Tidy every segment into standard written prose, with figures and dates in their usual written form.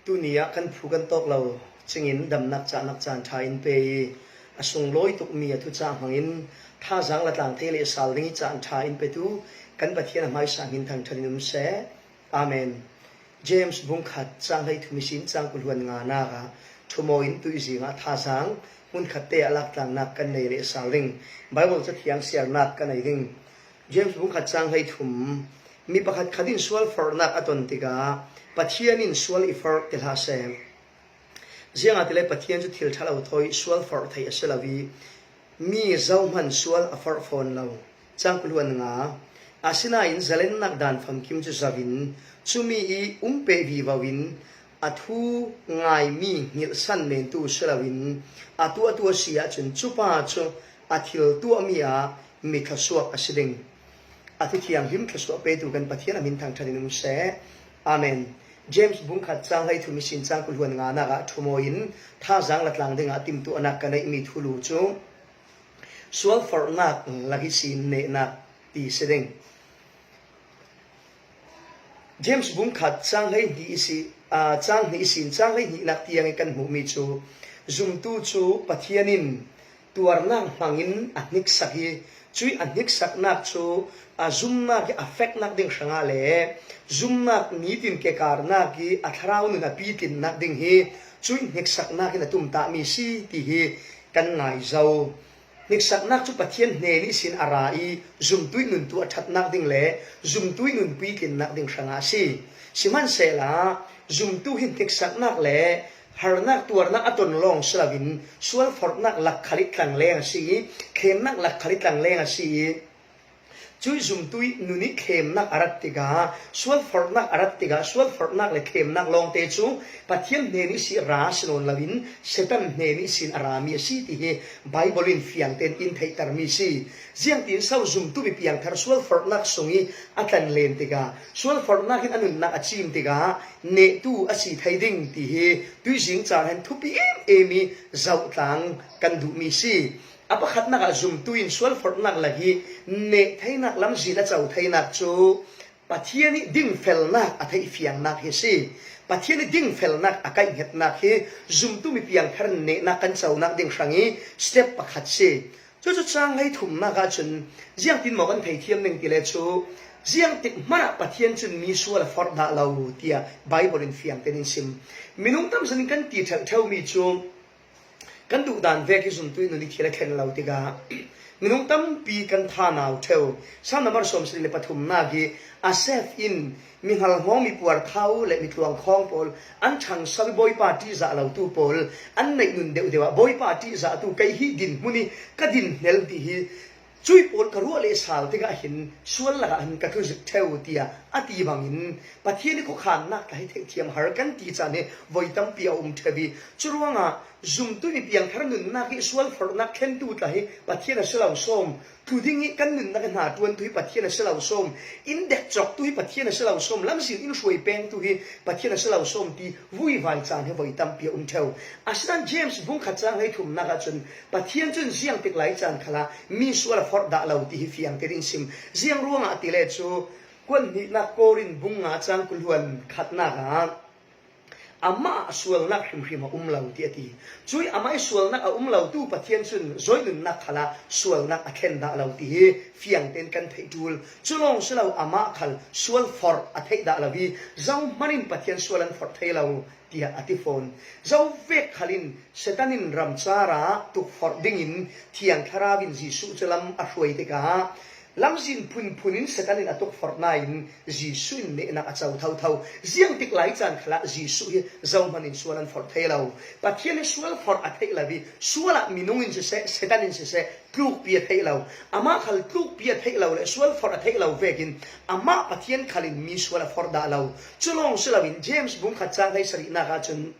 tu nia kan phu kan tok lo chingin dam nak chan thain pe asung loi tuk mi thu cha hangin tha jang la tlang thele sal ringi chan thain pe tu kan pathian mai sang hin thang thaninum se amen James bung khat chang hai thumi sin chang kulhuan nga na ga thumoin tu izinga tha jang mun khatte alak tlang nak kan nei le sal ring bible cha thiang siar nak kan nei ring James bung khat chang hai thum mi pakhat khadin Sualforhnak aton tika Pathian in sual ifer thlawsuah ziang atile Pathian chu thil thalo thoi Sualforh thei aselawi mi zauman sual afar phone lo changkulwan nga asina in zalen nak dan pham kim chu zawin chumi I umpe vi wawin athu ngai mi ngil san nen tu selawin atu sia chun chupa chu athil tu amia mi khasuak asiding ati thiam him khasuak pe tu kan Pathian amin thang thaninum se amen James bung khat chang hai thumi sin chang kulhuan nga na ga thumoin tha jang latlang dinga tim tu anak kanai mi thulu chu Sualforhnak lak ihsin Nehnak ti sedeng James bung khat chang hai ni isi chang ni isin chang hai ni nak tiang kan mu mi chu zum tu chu Pathianin tuarnang mangin anik sakhi chui anik saknak chu azumna ki affect nak ding sanga le zumnak ni tin ke karna ki atharau nu na pi tin nak ding hi chui nik saknak ki na tum ta mi si ti hi kan ngai zo nik saknak chu Pathian ne ni sin arai zum tui nun tu athat nak ding le zum tui nun pi tin nak ding sanga si siman se la zum tu hin nik saknak le harnak tuarnak aton long slawin Sualforhnak lak ihsin leng si khemnak lak ihsin leng si chui zum tui nuni khemnak aratiga Sualforhnak aratiga Sualforhnak le khemnak long te chu Pathian ne ni si rasilon lawin setan ne ni sin arami si ti he bible in fiang ten in thei tar mi si ziang tin sau zum tu bi piang thar Sualforhnak sungi atan len tiga Sualforhnak hin anun nak achim tiga ne tu asi thai ding ti he tui jing chan han thupi emi zau tlang kan du mi si apakhat nak zum tuin Sualforhnak lagi ne thainak lam zina chau thainak chu Pathian ding felnak athai fiang nak he si Pathian ding felnak akai hetnak he zum tu mi piang thar ne na kan chau nak ding sangi step pakhat si chu chang hai thum na ga chun jiang tin mo kan thei thiam ning ti le chu ziang tik mana Pathian chun mi Sualforhnak lo tia bible in fiang ten in sim minung tam san kan ti thau mi chu kan du dan ve ki zum tu nu ni thila khen lo tiga minung tam pi kan tha naw theu sam number som sri le pathum na gi asef in minghal hong mi puar thau le mi tluang khong pol an thang sabi boy party za lo tu pol an nei nun deu dewa boy party za tu kai hi din muni kadin hel ti hi chui pol karu le sal tiga hin sual la an ka thu theu tia ati bangin Pathian ko khan na kai thek thiam har kan ti cha ne voitam pi thebi churuanga zum tu ni piang thar nun na ki Sualforhnak khen tu ta hi Pathian selau som tu dingi kan nun na na tuan tu hi Pathian selau som in dek chok tu hi Pathian selau som lam sin in shuai peng tu hi Pathian selau som ti vui vai chan he voitam pi theu asran James bung khat chang hai thum na ga chun Pathian chun siang tik lai chan khala mi Sualforh da lo ti hi fiang terin sim siang ruanga ti le chu kwan ni na korin bunga chang kulhuan khat na ga ama sualnak hrimhrim umlau ti ati chui amai sualnak umlau tu Pathian chun zoinun nak khala sualnak akhen da lo ti he fiang ten kan thei tul chulong selo ama khal Sualforh athei da lawi zau manin Pathian sualan for thei lo tia ati phone zau vek khalin setanin ramchara tu for dingin thiang tharawin jisu chelam a hruai te ka lamzin punin setanin atuk fornain jisu ne na achau thau ziang tik lai chan khala jisu hi zaumanin sualan for thelo Pathian Sualforh athei lawi suala minungin se setanin se kluk pi thelo ama khal kluk pi thelo le Sualforh athei lo vekin ama Pathian khalin mi Sualforh da lo chulong silawin James bung khat chang hai sari na ga chun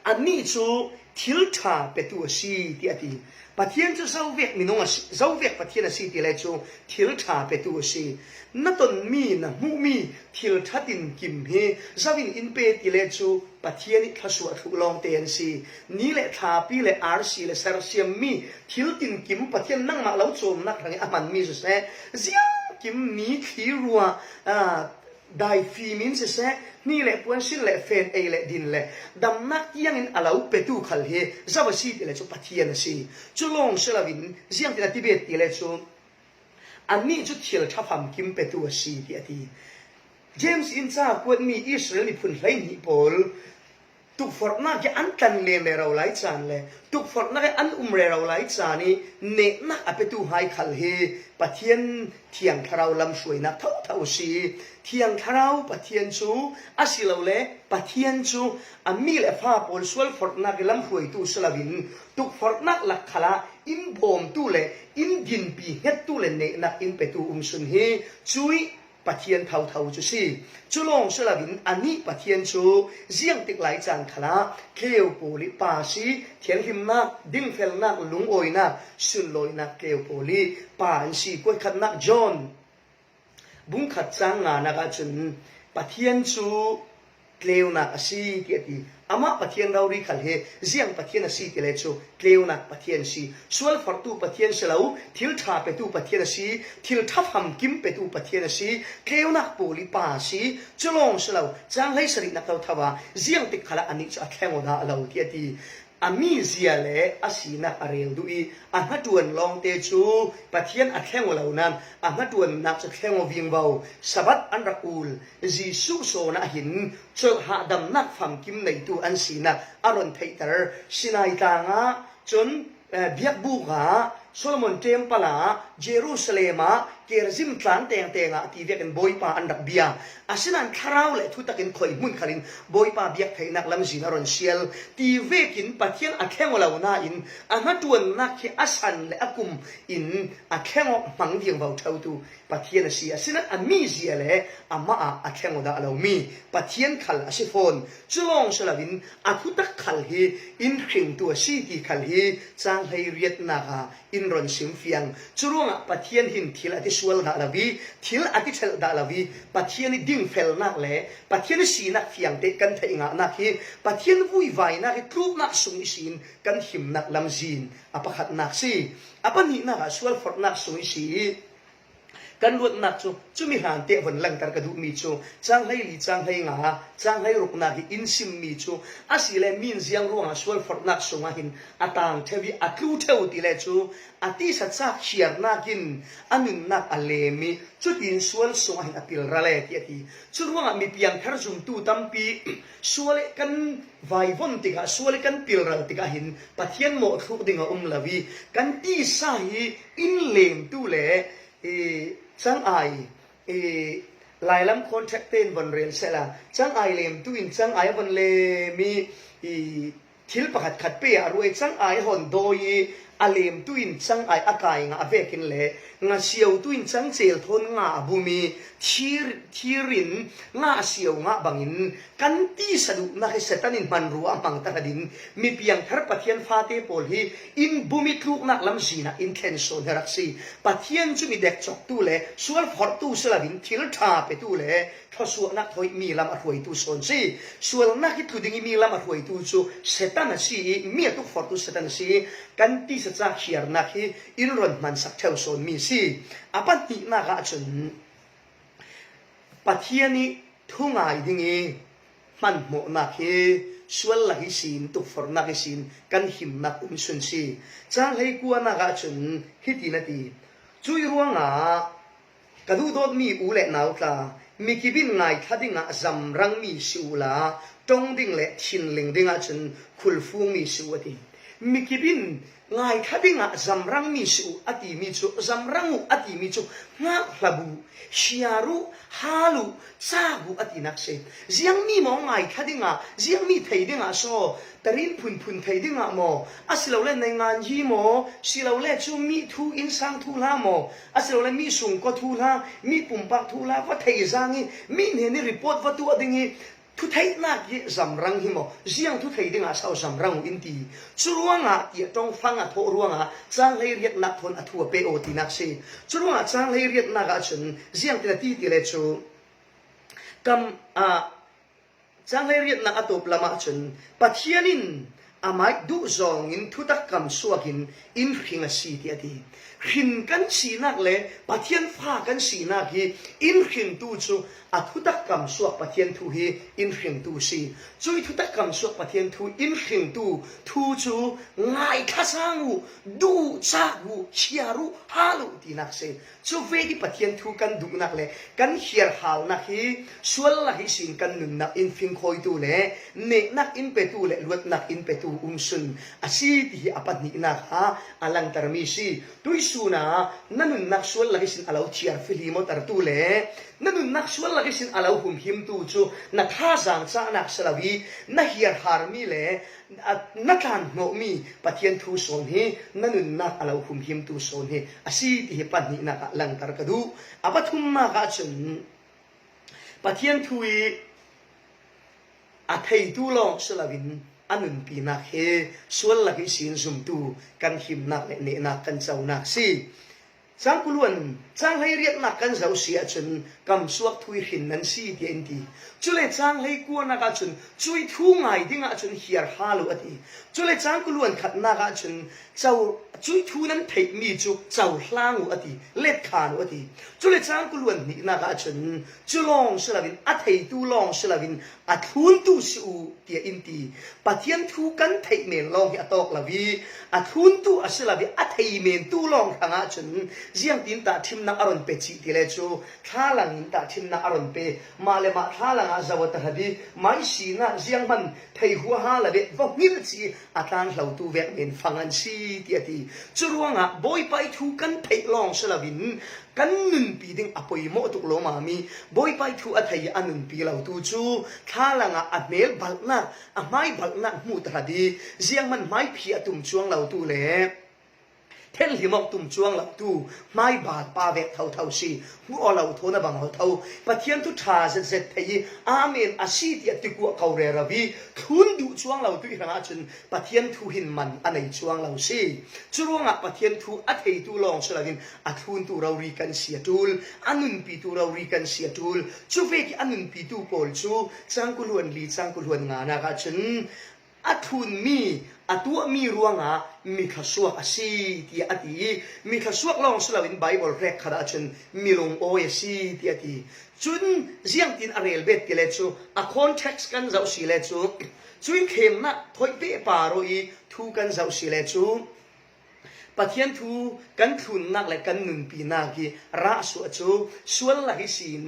ani chu thil tha petu si ti ati Pathian chu zau vek minung zau vek Pathian si ti le chu thil tha petu si naton mi na mu mi thil thatin kim he zawin in pe ti le chu Pathian thlawsuah thu long ten si ni le tha pi le rc le sar siam mi thil tin kim Pathian nang ma lo chom nak rangi aman mi se zia kim ni khi ruwa ได้ฟีมินเสนี่แหละปวนสินแหละเฟนเอแหละดินแหละดำนักยังอินอาลาวเปตูขัลเฮซาวซีติเลจูปะเทียนสิจูลงเซลาวินเสียงติลาติเบตติเลจูอันนี้จุดเชียร์ทับหำกิมเปตูสิติอดีเจมส์อินซากวนมีอิสราเอลมีพุ่นไหลนิโพลตุกฟอร์นักอันตันเลนเราไหลจานเลยตุกฟอร์นักอันเราไหลจานี่เนนักอเปตูไฮขัลเฮปะเทียนเทียงคาราวลำสวยนักเท่าสีเทียงคาราวปะเทียนจูอาศิลาเลปะเทียนจูอามีเลฟ้าโพลสวลฟอร์นักลำสวยตูสลาวินตุกฟอร์นักหลักขละอินบอมตูเลอินดินปีเฮตูเลเนนักอินเปตูสุนเฮจุยปะเทียนเท่าจุสิจุลงสลาวินอันนี้ปะเทียนจูเจียงติกไหลจานขละเคลโปลิปาสีเทียนหิมนักดิ้งเฟลนักลุงโอยนักสุนลอยนักเคลโปลิปาอันสีกวยขัดนักจอนบุ้งขัดจางงานักจุนปะเทียนจูเคลวนักสีเกียรติอามาปะเทียนเรารีขัลเฮเจียงปะเทียนสีเกลจูเคลวนักปะเทียนสีส่วนฟอร์ตูปะเทียนเสลาทิลทาเปตูปะเทียนสีทิลทับหำกิมเปตูปะเทียนสีเคลวนักโปลิปาสีจุลงเสลาจางให้สรินักเราทว่าเจียงติขละอันนี้จะแข่งว่าเราเทียดีอามีเสียเลอาศีนักอเรียวดูอีอามาดวนลองเตจูปะเทียนอัดแข่งว่าเรานั้นอามาดวนนักจะแข่งว่าวิ่งเบาสบัดอันรักอูลจีสุโซนะหินเจ้าหาดำนักฟังกิมในตัวอันศีนักอารอนไทเตอร์สินายตางะจนเบียกบูกะโซโลมอนเทมปลาเยรูซาเล็มเกรซิมทลานเตงที่เวียกันบอยปาอันดับเบียอาศินันคราวเลยทุตะกินคอยมุนขลินบอยปาเบียกไทยนักลำจีนารอนเชียลที่เวกินปะเทียนอักแข้งวลาวนาอินอามาดวนนักที่อาสันและอากุมอินอักแข้งมังเดียงเบาเท่าตูปะเทียนเสียอาศินันอามีเสียเลยอามาอักแข้งวดาลาวมีปะเทียนขัลอาศิฟอนจุลองสลาวินอาทุตะขัลเฮอินขิงตัวซีที่ขัลเฮจางให้เรียดนาคาอินรอนซิมเฟียงจุลองปะเทียนหินทิลอติสวลดาลาวีทิลอติเทลดาลาวีปะเทียนดิ่งเฟลนักเลยปะเทียนสีนักเฟียงเด็กกันเทงานักเฮปะเทียนวุ้ยไวนักทรูนักสุงสินกันหิมนักลำจีนอปะขัดนักซีอปะนี่นักสวลฟอร์นักสุงสีกันรวดนักจูมีหานเตะวันหลังตากระดูมีจูจางให้ลีจางให้งาจางให้รุกนักอินซิมมีจูอาศิเลมินเสียงร้องสวลฟอร์นักสุงหินอาตางเทวีอัตลูเทวติเลจูอาทิสัจจะเขียนนักินอันนึงนักอเลมีจุดอินสวลสุงหินอปิลระเลติอทีจูร้องมีเพียงทาร์จุมตูตัมปีสวลกันไววอนติกาสวลกันปิลระติกาหินปะเทียนโมทุกดิ่งลาวีกันตีสาฮีอินเลมตูเลจังไอลายลำคอนแทคเตนวันเรียนเสละจังไอเลมตุอินจังไอวันเลมีทิลประคัดขัดเปียรวยจังไอหอนโดยอาเลมตุอินจังไออากายงาเวกินเลงาเสียวตุอินจังเซลทนงาบุมีทีรินงาเสียวงาบังอินกันตีสะดุนักเสตันินมันรัวมังตะดินมีเพียงทาร์ปะเทียนฟาเตโพลฮีอินบุมิทุกนักลำจีนะอินเทนโซนเฮรักซีปะเทียนจุมีเด็กจอกตูเลสวลฟอร์ตูสลาวินทิลทาเปตูเลทศวนักถอยมีลำอรวยตูโซนซีส่วนนักที่ถูดิงมีลำอรวยตูจูเสตันซีมีทุกฟอร์ตูเสตันซีกันตีสัจจะเขียนนักที่อินรอนมันสักเท่าโซนมีซีอาปันตินักจนปะเทียนี่ทุ่งไอดิ่งมันโมนักเฮสวลลักอิสินตุกฟอร์นักอิสินกันหิมนักสุนซีจางให้กัวนักจนฮิตินาทีจุยรัวงากระดูดมีอุเลนาวตามีกิบินไงทัดิงจำรังมีสิวลาจงดิ่งเละชินลิงดิ่งจนคุลฟูมีสิวติมีกิบินไงทัดิงจำรังมีสิวอติมีจูจำรังอติมีจูงาลาบูชิอารุฮาลูซาบูอตินักเซเจียงมีมองไงทัดิงเจียงมีไทยดิ่งโซแต่รินพุนไทยดิ่งโมอาศิลาเล่นในงานยี่โมศิลาเล่จูมีทูอินสังทูลาโมอาศิลาเล่มีสุงก็ทูลามีปุ่มปักทูลาว่าไทยจางมีเห็นรีพอร์ตว่าตัวดิ่งทุไทยนักยิ่งจำรังหิโมเจียงทุไทยดิ่งสาวจำรังอินทีจุลวงเดี๋ยวต้องฟังทรัวงจางเลยเรียกนักทนทัวเปโอตินักเซจุลวงจางเลยเรียกนักจนเจียงติดที่เลจูกำจางเลยเรียกนักตัวปลามาจนปัจเจียนินอามัยดูจองอินทุตักกำสวกินอินฟิงสีที่อดีค หินกันสีนักเลยปะเทียนฟ้ากันสีนักฮีอินหินตูจูอัทุตักกำสวกปะเทียนทูฮีอินหินตูสีจุยทุตักกำสวกปะเทียนทูอินหินตูทูจูง่ายข้าสังหูดูซาหูเชียรูฮาลูตีนักเซจูเวกิปะเทียนทูกันดูนักเลยกันเฮียร์ฮาวนักฮีส่วนละฮิสินกันนุนนักอินฟิงคอยตูเลยเนนักอินเปตูเลยลวดนักอินเปตูสุนอาศีตีอปัตนินักฮะอลังตรมีสีตุยสูนะนั่นนักส่วนละฮิสินอาลาวเชียร์ฟิลิโมตรตูเลยนั่นนักส่วนละฮิสินอาลาวหุมหิมตูจูนักท่าจางซานักสลาวีนักเฮียร์ฮาร์มีเลยนักการโนมีปะเทียนทูโซนฮีนั่นนักอาลาวหุมหิมตูโซนฮีอาศีตีปัตนินักอลังตรกดูอปัทุมมากจนปะเทียนทูอาเทยตูลองสลาวินอันนุนปีนักเฮส่วนละกิสินซุมตูกันหิมนักเนนักกันเจ้านักสิจังกุลวนจังให้เรียกนักกันเจ้าเสียจนกำสวกทุยหินนั้นสิเดียนดีจุเลจังให้กวนนักจนจุยทุ่งไงดิ้งจนเฮียร์ฮาลูอดีจุเลจังกุลวนขัดนักจนเจ้าจุยทูนั้นเทมีจุเจ้าหลังอดีเล็ดขานุอดีจุเลจังกุลวนนี่นักจนจุลองสลาวินอัฐยตูลองสลาวินอัทุนตูสูเตียอินตีปะเทียนทูกันเทเมนลองที่อตอกลาวีอัทุนตูอัสลาวิอัฐยเมนตูลองทางจนเจียงตินตาทิมนักอารมณ์เปจิติเลจูท่าหลังตาทิมนักอารมณ์เปมาเลมาท่าหลังอาจาวตหดีไม่สีนะเจียงมันไทยหัวฮาละเบวงนิลจีอาตานเหล่าตูเวกเมนฟังอันซีเตียตีจุรวงอ่ะบอยไปทูกันไทยลองสลาวินกันนุนปีดึงอภัยโมตุกโลมามีบอยไปทูอัทยอันนุนปีเหล่าตูจูท่าหลังอ่ะเมลบัลนักอ่ะไม่บัลนักมูตหดีเจียงมันไม่เพียตุ่มช่วงเหล่าตูเล่เทนหิมอกตุ่มช่วงหลับตูไม่บาดปาเวกเท่าเท่าสีหัวเราโทนบังเท่าปะเทียนทุทาเจ็ดเทีอาเมนอาชีติติกัวเขาเรราวีทุนดูช่วงเราตุยหางจนปะเทียนทูหินมันอันในช่วงเราสีจรวงอ่ะปะเทียนทูอัฐยตูลองสลาวินอัทุนตูเรารีกันเสียตูลอันนุนปีตูเรารีกันเสียตูลจูเวกอันนุนปีตูโปลจูจังกุลวนลีจังกุลวนงานากาจนอัทุนมีอัตัวมีรวงอ่ะมีขสวกอาศีที่อดีมีขสวกลองสลาวินไบเบิลเรกขนาดจนมีลงโอเอซีที่อดีจนเสียงตินอาเรลเบตกิเลจูอะคอนเท็กซ์กันเจ้าสิเลจูจนเข้มนะถอยเปะปาโรอีทูกันเจ้าสิเลจูปะเทียนทูกันทุนนักและกันหนึ่งปีนากีระสวจูส่วนละหิสิน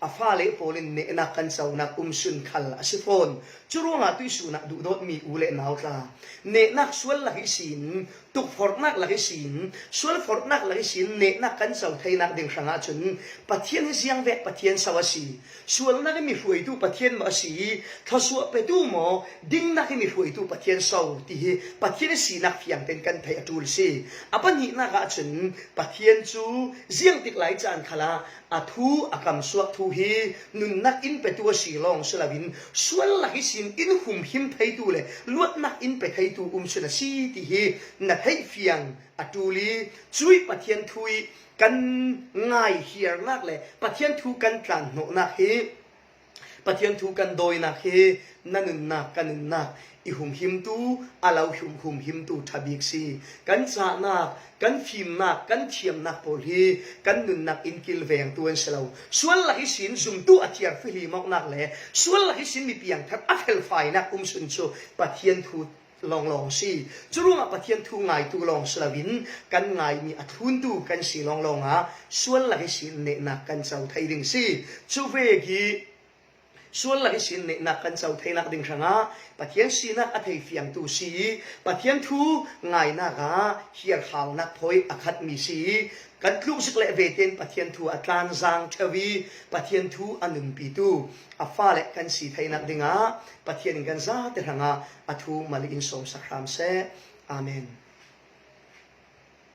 อาฟาเลโปลินเนนักกันเจ้านักสุนขัลอาสิฟอนจุรวงอาตุยสุนักดูดมีอุเลนาวตาเนนักส่วนละหิสินตุกฟอร์นักละหิสินส่วนฟอร์นักละหิสินเนนักกันเจ้าไทยนักเด้งสังอาจนปะเทียนเสียงเวปะเทียนสวัสดีส่วนนักมีรวยตูปะเทียนมาสีถ้าสวะไปตูหมอดิ้งนักมีรวยตูปะเทียนเศร้าตีปะเทียนสีนักเพียงเป็นกันไทยตูลสีอปันหินักอาจนปะเทียนจูเสียงติดไหลจานขลาอาทูอากำสวกทูฮีนุนนักอินเปตัวสีลองสลาวินส่วนละหิสินอินหุมหิมไทยตูเลยลวดนักอินเปไทยตูสลาสีตีฮีนักให้เฟียงอาตูลีจุยปะเทียนทุยกันง่ายเฮียนักเลยปะเทียนทูกันกลั่นโนนักเฮปะเทียนทูกันโดยนักเฮนั่นนักกันนักอีหุมหิมตูอาลาวหุมหิมตูทับิกซีกันจานักกันฟิมนักกันเทียมนักโพลีกันนุนนักอินกิลเวงตัวเองเสลาส่วนละหิสินซุมตูอัตยาฟิลีมอกนักเลยส่วนละหิสินมีเพียงทับอัฟเฮลไฟนักสุนโชปะเทียนทูลองสิจรวงปะเทียนทูไงตูลองสลาวินกันไงมีอัทุนตูกันสีลองอ่ะส่วนละหิสินเนนักกันเจ้าไทยดิ่งสิจูเวกีส่วนละหิสินเนนักกันเจ้าไทยนักดิ่งช่างปะเทียนสีนักอัฐยเฟียงตูสีปะเทียนทูไงนักเฮียร์ขาวนักพอยอคัดมีสีกันคลุกสิกเลเวเตนปะเทียนทูอัตลานจางเทวีปะเทียนทูอันนุนปีตูอาฟ้าเล็กกันสีไทยนักดิ่งปะเทียนกันซาเตหังอัทูมาลิอินสงสักรามเซอาเมน